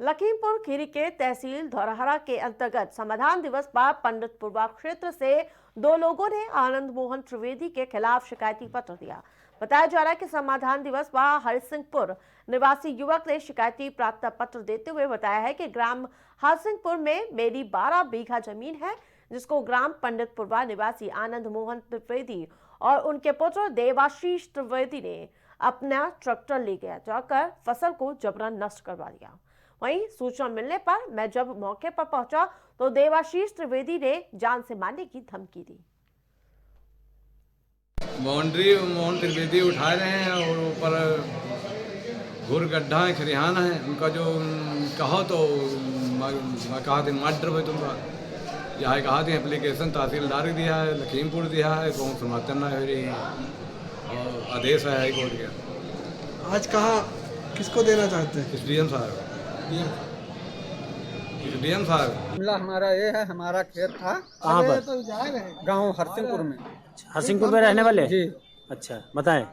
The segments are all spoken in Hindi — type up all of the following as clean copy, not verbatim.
लखीमपुर खीरी के तहसील धौरहरा के अंतर्गत समाधान दिवस पर पंडितपुरवा क्षेत्र से दो लोगों ने आनंद मोहन त्रिवेदी के खिलाफ शिकायती पत्र दिया। बताया जा रहा है कि समाधान दिवस पर हरसिंहपुर निवासी युवक ने शिकायती प्रार्थना पत्र देते हुए बताया है कि ग्राम हरसिंहपुर में मेरी 12 बीघा जमीन है, जिसको ग्राम पंडितपुरवा निवासी आनंद मोहन त्रिवेदी और उनके पुत्र देवाशीष त्रिवेदी ने अपना ट्रैक्टर ले गया जाकर फसल को जबरन नष्ट करवा दिया। वहीं सूचना मिलने पर मैं जब मौके पर पहुंचा तो देवाशीष त्रिवेदी ने जान से मारने की धमकी दी। बाउंड्री मोहन त्रिवेदी उठा रहे हैं और ऊपर घुर गड्ढा है, खरिहान है उनका। जो कहो तो मैं कहा थी मर्डर भाई तुमका यहाँ कहा थी एप्लीकेशन तहसीलदार दिया है, लखीमपुर दिया है, तो समाचार ना हो रही और आदेश है हाई कोर्ट का। आज कहा किसको देना चाहते हैं? एसडीएम साहब। एसडीएम साहब मामला हमारा ये है, हमारा खेत था कहाँ पर? गांव हरसिंहपुर में। हरसिंहपुर में रहने वाले? जी। अच्छा, बताएं।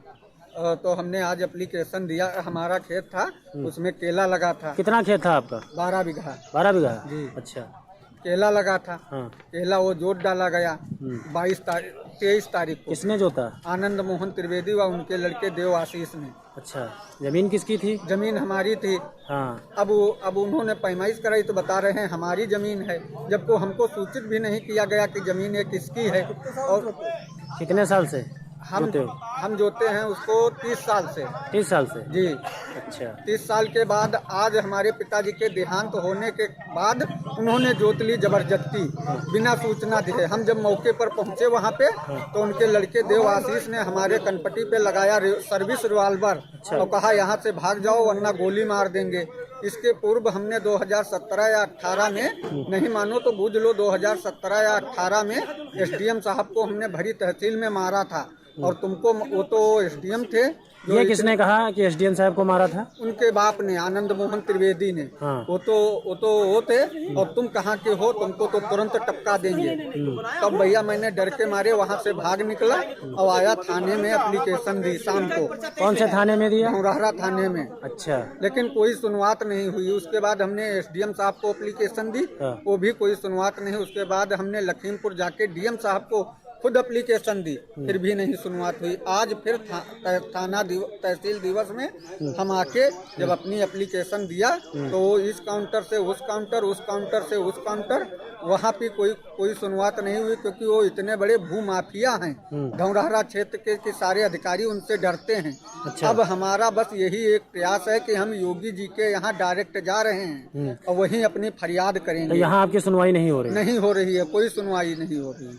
तो हमने आज एप्लीकेशन दिया। हमारा खेत था, उसमें केला लगा था। कितना खेत था आपका? 12 बीघा। 12 बीघा? जी। अच्छा, केला लगा था। हाँ। केला वो जोत डाला गया 23 तारीख को। किसने जोता? आनंद मोहन त्रिवेदी व उनके लड़के देव आशीष ने। अच्छा, जमीन किसकी थी? जमीन हमारी थी। हाँ। अब उन्होंने पैमाइश कराई तो बता रहे हैं हमारी जमीन है, जबकि हमको सूचित भी नहीं किया गया कि जमीन ये किसकी है। और कितने साल से हम जोते हैं उसको 30 साल से। 30 साल से? जी। अच्छा। 30 साल के बाद आज हमारे पिताजी के देहांत होने के बाद उन्होंने जोत ली जबरदस्ती, बिना सूचना दिए। हम जब मौके पर पहुंचे वहां पे तो उनके लड़के देव आशीष ने हमारे कनपटी पे लगाया सर्विस रिवॉल्वर और कहा यहाँ से भाग जाओ वरना गोली मार देंगे। इसके पूर्व हमने 2017 या 18 में, नहीं मानो तो बूझ लो 2017 या 18 में एसडीएम साहब को हमने भरी तहसील में मारा था। और तुमको, वो तो एसडीएम थे। ये किसने कहा कि एसडीएम साहब को मारा था? उनके बाप ने, आनंद मोहन त्रिवेदी ने। हाँ। वो तो थे। और तुम कहाँ के हो, तुमको तो तुरंत टपका देंगे। तब भैया मैंने डर के मारे वहाँ से भाग निकला और आया थाने में एप्लीकेशन दी शाम को। कौन से थाने में दिया? धौरहरा थाने में। अच्छा। लेकिन कोई सुनवात नहीं हुई। उसके बाद हमने एसडीएम साहब को एप्लीकेशन दी, वो भी कोई सुनवात नहीं। उसके बाद हमने लखीमपुर जाके डीएम साहब को खुद एप्लीकेशन दी, फिर भी नहीं सुनवात हुई। आज फिर तहसील दिवस में हम आके जब अपनी एप्लीकेशन दिया तो इस काउंटर से उस काउंटर, उस काउंटर से उस काउंटर, वहाँ पे कोई सुनवात नहीं हुई, क्योंकि वो इतने बड़े भू माफिया हैं। धौरहरा क्षेत्र के सारे अधिकारी उनसे डरते हैं। अच्छा। अब हमारा बस यही एक प्रयास है कि हम योगी जी के यहाँ डायरेक्ट जा रहे हैं और वहीं अपनी फरियाद करेंगे। तो यहाँ आपकी सुनवाई नहीं हो रही? नहीं हो रही है, कोई सुनवाई नहीं हो रही है।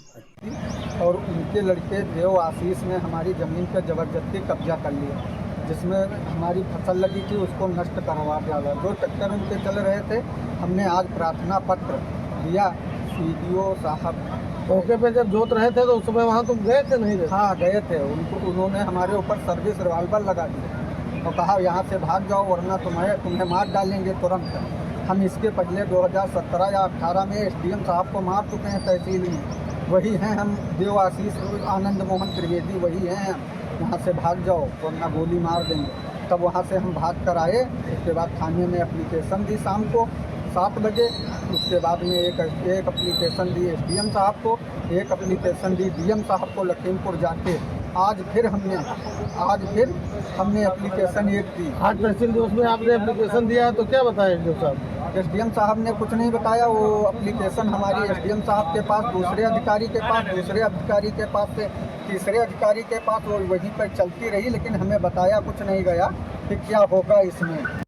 और उनके लड़के देव आशीष ने हमारी ज़मीन पर जबरदस्ती कब्जा कर लिया, जिसमें हमारी फसल लगी थी उसको नष्ट करवा दिया। जो ट्रैक्टर उनके चल रहे थे, हमने आज प्रार्थना पत्र दिया सीडीओ साहब। मौके पे जब जोत रहे थे तो उस समय वहाँ तुम गए थे? नहीं गए? हाँ गए थे। उन्होंने हमारे ऊपर सर्विस रिवॉल्वर लगा दिया और कहा यहाँ से भाग जाओ वरना तुम्हें मार डालेंगे तुरंत। हम इसके पहले 2017 या 18 में एसडीएम साहब को मार चुके हैं तहसील में। वही हैं हम, देव आशीष, आनंद मोहन त्रिवेदी वही हैं। यहाँ से भाग जाओ वरना गोली मार देंगे। तब वहाँ से हम भाग कर आए। उसके बाद थाने में एप्लीकेशन दी शाम को 7 बजे। उसके बाद में एक एप्लीकेशन दी एसडीएम साहब को, एक एप्लीकेशन दी डीएम साहब को लखीमपुर जाके। आज फिर हमने एप्लीकेशन एक दी। आज तहसील दिवस में आपने एप्लीकेशन दिया है, तो क्या बताया एसडीएम साहब? एसडीएम साहब ने कुछ नहीं बताया। वो एप्लीकेशन हमारी एसडीएम साहब के पास, दूसरे अधिकारी के पास, दूसरे अधिकारी के पास से तीसरे अधिकारी के पास, वो वहीं पर चलती रही, लेकिन हमें बताया कुछ नहीं गया कि क्या होगा इसमें।